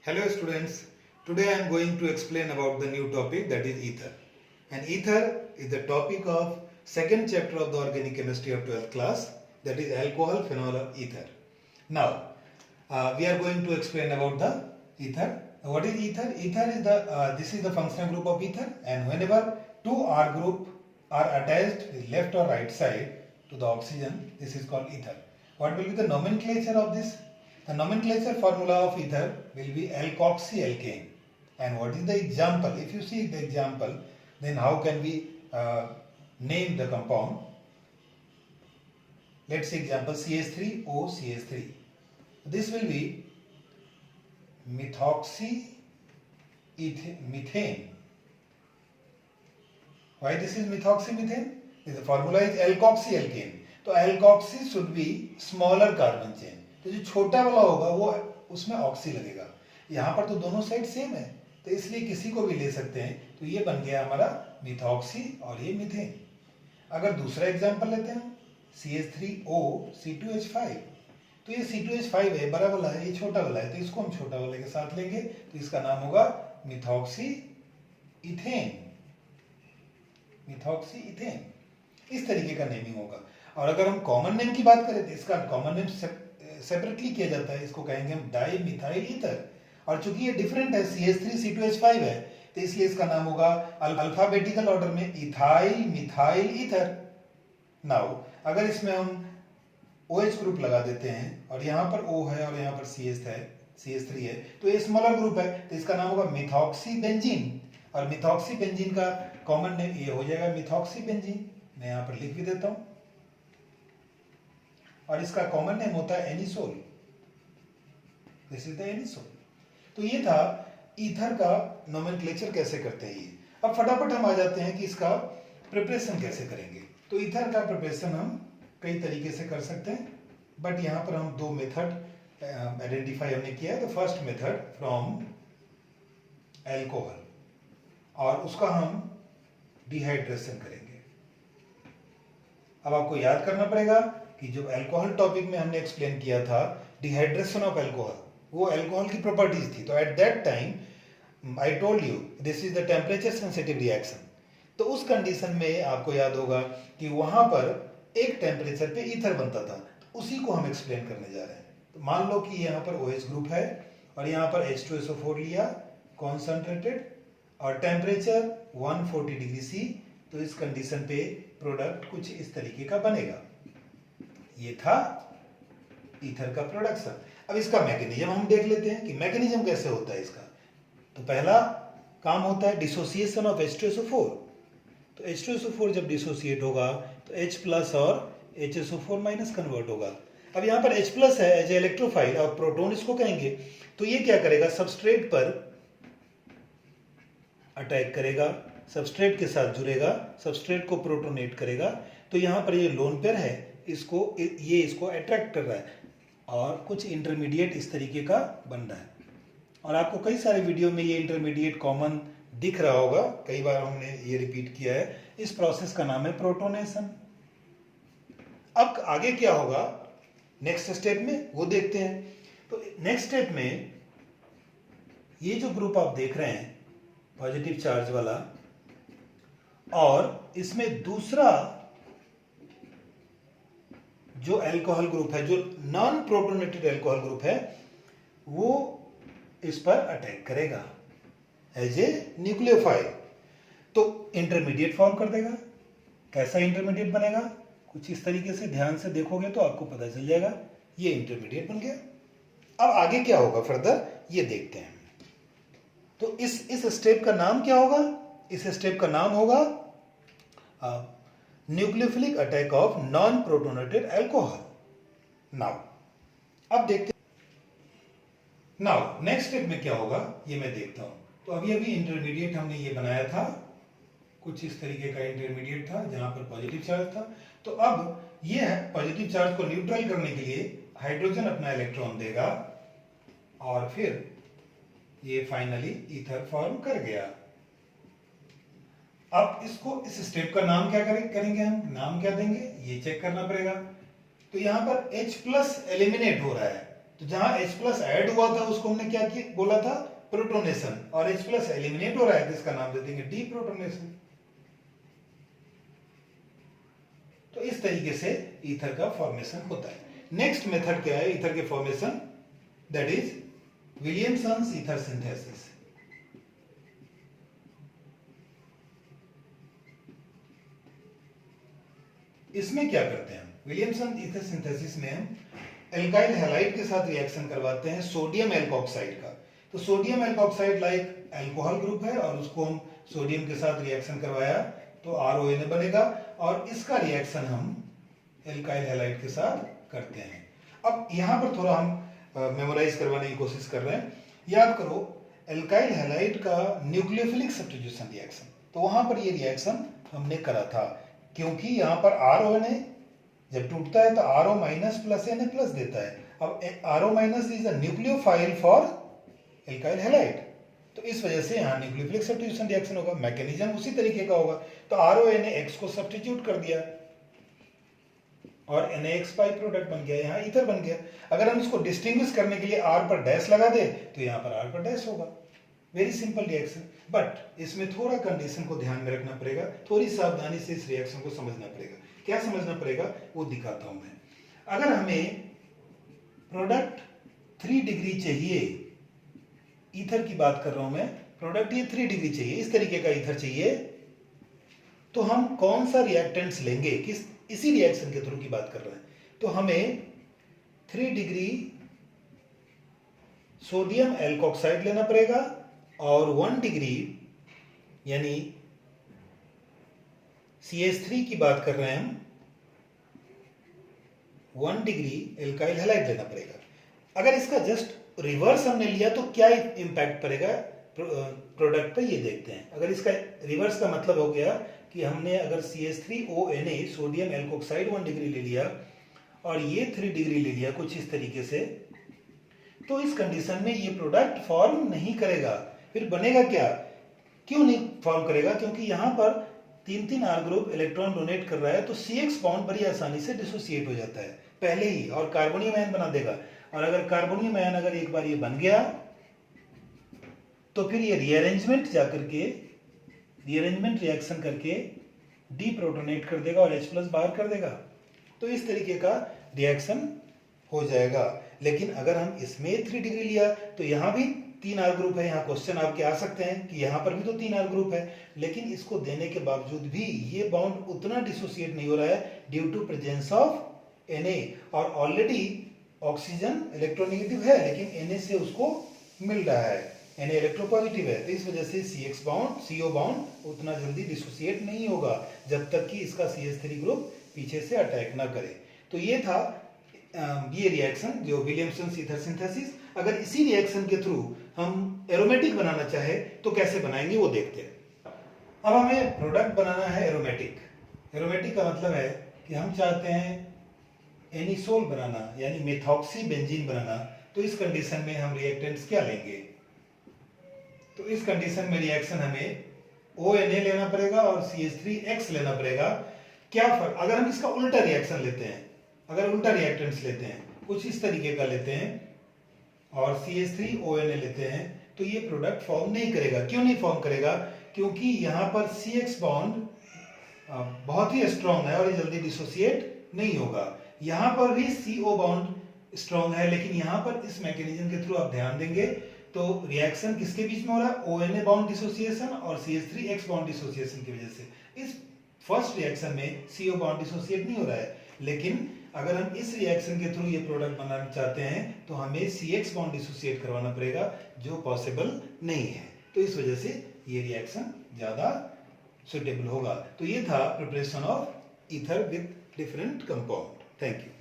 Hello students, today I am going to explain about the new topic, that is ether. And ether is the topic of second chapter of the organic chemistry of 12th class, that is alcohol, phenol or ether. Now we are going to explain about the ether. What is ether? Ether is this is the functional group of ether, and whenever two R group are attached with left or right side to the oxygen, this is called ether. What will be the nomenclature of this? The nomenclature formula of ether will be alkoxyalkane. And what is the example? If you see the example, then how can we name the compound? Let's say example CH3O CH3. This will be methoxymethane. Why this is methoxymethane? The formula is alkoxyalkane. तो alkoxy should be smaller carbon chain. तो जो छोटा वाला होगा वो उसमें oxy लगेगा. यहाँ पर तो दोनों साइड सेम है, तो इसलिए किसी को भी ले सकते हैं. तो ये बन गया हमारा मिथॉक्सी और ये मीथेन. अगर दूसरा एग्जांपल लेते हैं CH3O C2H5, तो ये C2H5 है, बड़ा वाला है, ये छोटा वाला है, तो इसको हम छोटा वाले के साथ लेंगे, तो इसका नाम होगा मिथॉक्सी इथेन. मिथॉक्सी इथेन इस तरीके का नेमिंग होगा. और अगर हम कॉमन नेम की बात करें तो इसका कॉमन नेम सेपरेटली किया जाता है, इसको कहेंगे हम डाई मिथाइल ईथर. और चूंकि ये डिफरेंट है, CH3 C2H5 है, तो इसलिए इसका नाम होगा अल्फाबेटिकल ऑर्डर में इथाइल मिथाइल ईथर. नाउ अगर इसमें हम OH ग्रुप लगा देते हैं और यहाँ पर O है और यहाँ पर CH3 है, तो ये स्मॉलर ग्रुप है, तो इसका नाम होगा मिथॉक्सी बेंजीन. और मिथॉक्सी बेंजीन का कॉमन नेम ये हो जाएगा मिथॉक्सी बेंजीन. मैं यहाँ पर लिख भी देता हूँ. और इसका कॉमन नेम होता है anisole. This is the anisole. तो ये था ईथर का नोमेनक्लेचर कैसे करते हैं ये. अब फटाफट हम आ जाते हैं कि इसका प्रिपरेशन कैसे करेंगे. तो ईथर का प्रिपरेशन हम कई तरीके से कर सकते हैं, बट यहाँ पर हम दो मेथड आइडेंटिफाई हमने किया है. The first method from alcohol, और उसका हम डिहाइड्रेशन करेंगे. अब आपको याद करना पड़ेगा कि जो अल्कोहल टॉपिक में हमने एक्सप्लेन किया था डिहाइड्रेशन ऑफ अल्कोहल, वो अल्कोहल की प्रॉपर्टीज थी. तो at that time I told you this is the temperature sensitive reaction. तो उस कंडीशन में आपको याद होगा कि वहां पर एक टेम्परेचर पे ईथर बनता था. तो उसी को हम एक्सप्लेन करने जा रहे हैं. तो मान लो कि यहाँ पर OH ग्रुप है और यहाँ पर H2SO4 लिया कॉन्सेंट्रेटेड और टेम्परेचर 140 डिग्री C. तो इस कंडीशन पे प्रोडक्ट कुछ इस तरीके का बनेगा. ये था ईथर का प्रोडक्शन. अब इसका मैकेनिज्म हम देख लेते हैं कि मैकेनिज्म कैसे होता है इसका. तो पहला काम होता है डिसोसिएशन ऑफ H2SO4. तो H2SO4 जब डिसोसिएट होगा तो H प्लस और HSO4 माइनस कन्वर्ट होगा. अब यहाँ पर H प्लस है एज इलेक्ट्रोफाइल और प्रोटॉन इसको कहेंगे. तो ये क्या करेगा, सबस्ट्रेट पर अटैक करेगा, सबस्ट्रेट के साथ जुड़ेगा, सबस्ट्रेट को प्रोटोनेट करेगा. तो यहाँ पर ये लोन पेयर है, इसको अट्रैक्ट कर रहा है और कुछ इंटरमीडिएट इस तरीके का बन रहा है. और आपको कई सारे वीडियो में ये इंटरमीडिएट कॉमन दिख रहा होगा, कई बार हमने ये रिपीट किया है. इस प्रोसेस का नाम है प्रोटोनेशन. अब आगे क्या होगा नेक्स्ट स्टेप में वो देखते हैं. तो नेक्स्ट स्टेप में ये जो ग्रुप आप देख रहे हैं पॉजिटिव चार्ज वाला, और इसमें दूसरा जो अल्कोहल ग्रुप है, जो नॉन प्रोटोनेटेड अल्कोहल ग्रुप है, वो इस पर अटैक करेगा एज ए न्यूक्लियोफाइल. तो इंटरमीडिएट फॉर्म कर देगा. कैसा इंटरमीडिएट बनेगा, कुछ इस तरीके से ध्यान से देखोगे तो आपको पता चल जाएगा. ये इंटरमीडिएट बन गया. अब आगे क्या होगा फर्दर ये देखते हैं. तो इस स्टेप का नाम क्या होगा, इस स्टेप का नाम होगा nucleophilic attack of non protonated alcohol. Now अब देखते हैं. नाउ नेक्स्ट स्टेप में क्या होगा ये मैं देखता हूं. तो अभी इंटरमीडिएट हमने ये बनाया था, कुछ इस तरीके का इंटरमीडिएट था जहां पर पॉजिटिव चार्ज था. तो अब ये पॉजिटिव चार्ज को न्यूट्रल करने के लिए हाइड्रोजन अपना इलेक्ट्रॉन देगा और फिर ये फाइनली ईथर फॉर्म कर गया. अब इसको इस स्टेप का नाम क्या करेंगे हम, नाम क्या देंगे ये चेक करना पड़ेगा. तो यहां पर H प्लस एलिमिनेट हो रहा है, तो जहां H प्लस ऐड हुआ था उसको हमने क्या किया बोला था, प्रोटोनेशन, और H प्लस एलिमिनेट हो रहा है तो इसका नाम दे देंगे डीप्रोटोनेशन। तो इस तरीके से ईथर का फॉर्मेशन होता है। नेक्स्ट मेथड क्या है ईथर के formation, that is Williamson's ether synthesis. इसमें क्या करते हैं हम, विलियमसन ईथर सिंथेसिस में हम एल्काइल हैलाइड के साथ रिएक्शन करवाते हैं सोडियम एल्कोक्साइड का। तो sodium alkoxide like alcohol group है और उसको हम सोडियम के साथ रिएक्शन करवाया तो RONA बनेगा, और इसका रिएक्शन हम एल्काइल हैलाइड के साथ करते हैं। अब यहां पर थोड़ा हम मेमोराइज करवाने की कोशिश कर रहे हैं। याद करो एल्काइल हैलाइड का न्यूक्लियोफिलिक सब्स्टिट्यूशन रिएक्शन, तो वहां पर ये रिएक्शन हमने करा था, क्योंकि यहां पर RONA जब टूटता है तो RO minus plus Na plus देता है। अब RO minus is a nucleophile for alkyl halide, तो इस वजह से यहाँ न्यूक्लियोफिलिक सब्स्टिट्यूशन रिएक्शन होगा, मैकेनिज्म उसी तरीके का होगा। तो RONA को सब्स्टिट्यूट कर दिया और NaX बाई प्रोडक्ट बन गया, यहाँ ईथर बन गया। अगर हम इसको डिस्टिंग्विश करने के लिए R पर डैश लगा दे तो यहाँ पर R पर डैश होगा। वेरी सिंपल रिएक्शन, बट इसमें थोड़ा कंडीशन को ध्यान में रखना पड़ेगा, थोड़ी सावधानी से इस रिएक्शन को समझना पड़ेगा। क्या समझना पड़ेगा वो दिखाता हूं मैं। अगर हमें प्रोडक्ट 3 डिग्री चाहिए, ईथर की बात कर रहा हूं मैं, प्रोडक्ट ये 3 डिग्री चाहिए, इस तरीके का ईथर चाहिए, तो हम कौन सा रिएक्टेंट्स लेंगे, किस इसी रिएक्शन के थ्रू की बात कर रहे हैं। तो हमें 3 डिग्री सोडियम एल्कोक्साइड लेना पड़ेगा और 1 डिग्री यानी CH3 की बात कर रहे हैं हम, 1 डिग्री एल्काइल हैलाइड लेना पड़ेगा। अगर इसका जस्ट रिवर्स हमने लिया तो क्या इंपैक्ट पड़ेगा प्रोडक्ट पे, ये देखते हैं। अगर इसका रिवर्स का मतलब हो गया कि हमने अगर CH3ONA सोडियम एल्कोक्साइड 1 डिग्री ले लिया और ये 3 डिग्री ले लिया कुछ इस तरीके से, तो इस कंडीशन में ये प्रोडक्ट फॉर्म नहीं करेगा। फिर बनेगा क्या, क्यों नहीं फॉर्म करेगा, क्योंकि यहां पर 3 R ग्रुप इलेक्ट्रॉन डोनेट कर रहा है, तो CX बॉन्ड बड़ी आसानी से डिसोसिएट हो जाता है पहले ही और कार्बोनियम आयन बना देगा। और अगर कार्बोनियम आयन अगर एक बार ये बन गया तो फिर ये रीअरेंजमेंट जाकर के रीअरेंजमेंट रिएक्शन करके डीप्रोटोनेट कर देगा और H प्लस बाहर कर देगा। तो इस तरीके का रिएक्शन हो जाएगा। लेकिन अगर हम इसमें 3 डिग्री लिया तो यहां भी 3 R ग्रुप है, यहाँ क्वेश्चन आपके आ सकते हैं कि यहाँ पर भी तो 3 R ग्रुप है, लेकिन इसको देने के बावजूद भी ये बॉन्ड उतना डिसोसिएट नहीं हो रहा है due to presence of Na, और ऑलरेडी ऑक्सीजन इलेक्ट्रोनेगेटिव है लेकिन Na से उसको मिल रहा है, Na इलेक्ट्रोपॉजिटिव है, तो इस वजह से CX बॉन्ड CO बॉन्ड उतना जल्दी डिसोसिएट नहीं होगा जब तक कि इसका CH3 ग्रुप पीछे से अटैक ना करे। तो ये था ये रिएक्शन जो विलियमसन ईथर सिंथेसिस। अगर इसी रिएक्शन के थ्रू हम एरोमेटिक बनाना चाहे तो कैसे बनाएंगे वो देखते हैं। अब हमें प्रोडक्ट बनाना है एरोमेटिक। एरोमेटिक का मतलब है कि हम चाहते हैं एनिसोल बनाना यानी मेथॉक्सी बेंजीन बनाना, तो इस कंडीशन में हम रिएक्टेंट्स क्या लेंगे, तो इस कंडीशन में रिएक्शन हमें ONA लेना पड़ेगा और CH3X लेना पड़ेगा। क्या फर्क, अगर हम इसका उल्टा रिएक्शन लेते हैं, अगर उल्टा रिएक्टेंट्स लेते हैं कुछ इस तरीके का लेते हैं और CH3ONA लेते हैं तो ये प्रोडक्ट फॉर्म नहीं करेगा। क्यों नहीं फॉर्म करेगा, क्योंकि यहाँ पर CX बॉन्ड बहुत ही स्ट्रॉन्ग है और ये जल्दी डिसोसिएट नहीं होगा। यहाँ पर भी CO बॉन्ड स्ट्रॉन्ग है, लेकिन यहाँ पर इस मैकेनिज्म के थ्रू आप ध्यान देंगे तो रिएक्शन किसके बीच में हो रहा है, ONA बॉन्ड डिसोसिएशन और CH3X बॉन्ड डिसोसिएशन की वजह से। इस फर्स्ट रिएक्शन में CO बॉन्ड डिसोसिएट नहीं हो रहा है, लेकिन अगर हम इस रिएक्शन के थ्रू ये प्रोडक्ट बनाना चाहते हैं तो हमें CX बॉन्ड डिसोसिएट करवाना पड़ेगा जो पॉसिबल नहीं है। तो इस वजह से ये रिएक्शन ज्यादा सुटेबल होगा। तो ये था preparation of ether with different compound. Thank you.